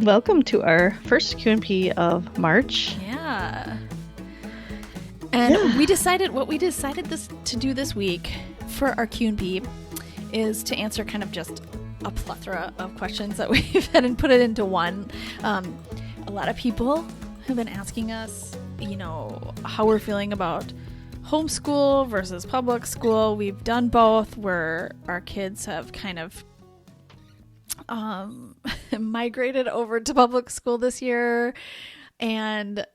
Welcome to our first Q&P of March. Yeah. And we decided to do this week for our Q&P is to answer kind of just a plethora of questions that we've had and put it into one. A lot of people have been asking us, how we're feeling about homeschool versus public school. We've done both, where our kids have kind of migrated over to public school this year. And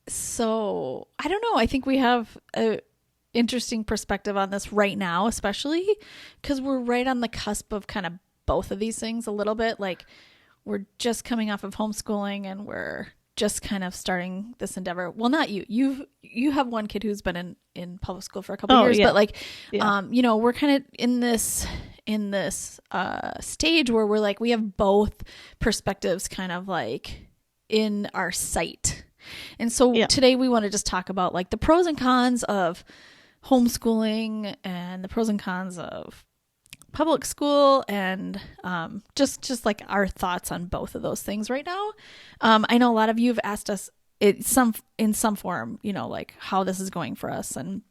so I don't know. I think we have a interesting perspective on this right now, especially because we're right on the cusp of kind of both of these things a little bit. Like, we're just coming off of homeschooling and we're just kind of starting this endeavor. Well, not you. You have one kid who's been in public school for a couple years, yeah. But we're kind of in this stage where we're like, we have both perspectives kind of like in our sight. And so today we want to just talk about like the pros and cons of homeschooling and the pros and cons of public school, and just like our thoughts on both of those things right now. I know a lot of you have asked us in some form, like how this is going for us and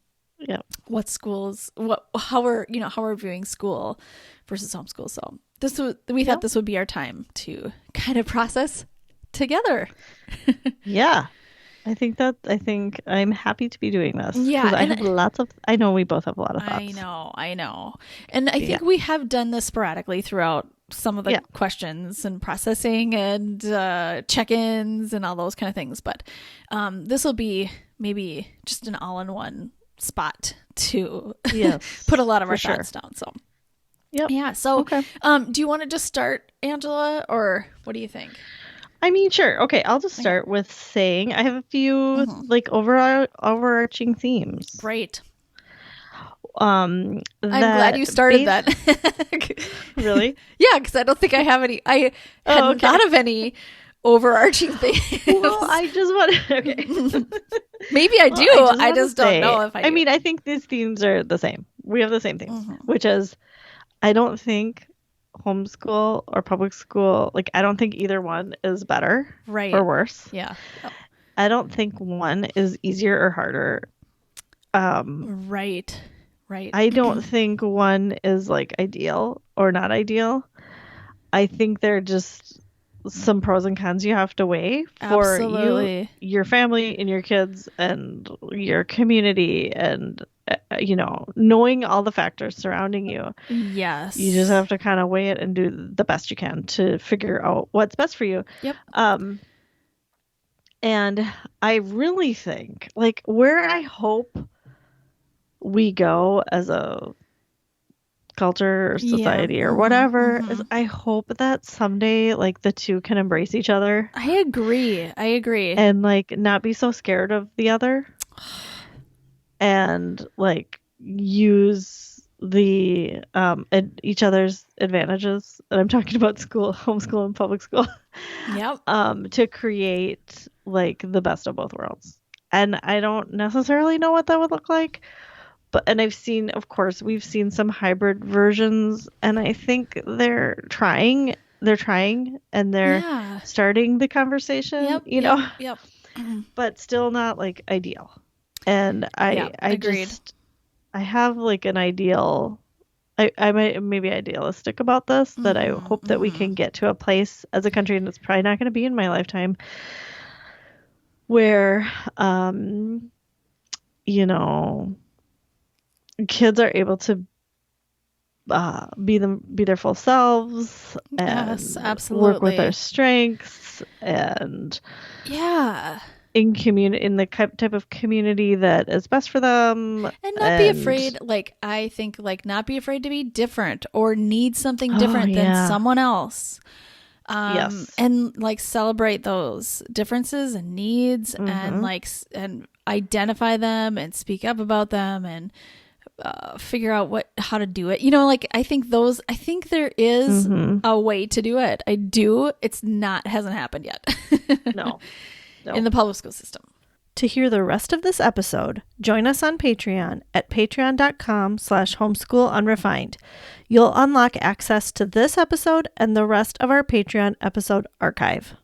what schools, how we're viewing school versus homeschool. So we thought this would be our time to kind of process together. Yeah. I think I'm happy to be doing this. Yeah. I know we both have a lot of thoughts. I know. And I think we have done this sporadically throughout some of the questions and processing and check-ins and all those kind of things. But this will be maybe just an all-in-one spot to put a lot of our thoughts down. So, yeah. So, okay. Do you want to just start, Angela, or what do you think? I mean, sure. Okay, I'll just start with saying I have a few like overarching themes. Great. I'm glad you started that. Really? Yeah, because I don't think I have any. I hadn't thought of any overarching things. Well, I just want to. Okay. Maybe I do. I just don't know if I do. I mean, I think these themes are the same. We have the same themes, which is I don't think homeschool or public school, like I don't think either one is better or worse. Yeah. I don't think one is easier or harder. Right. I don't think one is like ideal or not ideal. I think they're just some pros and cons you have to weigh for you, your family and your kids and your community and knowing all the factors surrounding you. Yes. You just have to kind of weigh it and do the best you can to figure out what's best for you. Yep. And I really think like where I hope we go as a culture or society or whatever is I hope that someday like the two can embrace each other. I agree. And like not be so scared of the other. And like use the each other's advantages, and I'm talking about school, homeschool and public school. To create like the best of both worlds. And I don't necessarily know what that would look like, and we've seen some hybrid versions, and I think they're trying and they're starting the conversation, Yep. But still not like ideal. And I agreed. I have like an ideal, I might maybe idealistic about this, that I hope that we can get to a place as a country, and it's probably not going to be in my lifetime, where, kids are able to be their full selves and work with their strengths and in the type of community that is best for them, and not be afraid. Like I think, like not be afraid to be different or need something different than someone else. And like celebrate those differences and needs, and identify them and speak up about them and figure out how to do it. I think there is a way to do it. I do. Hasn't happened yet. No. In the public school system. To hear the rest of this episode, join us on Patreon at patreon.com/homeschoolunrefined. You'll unlock access to this episode and the rest of our Patreon episode archive.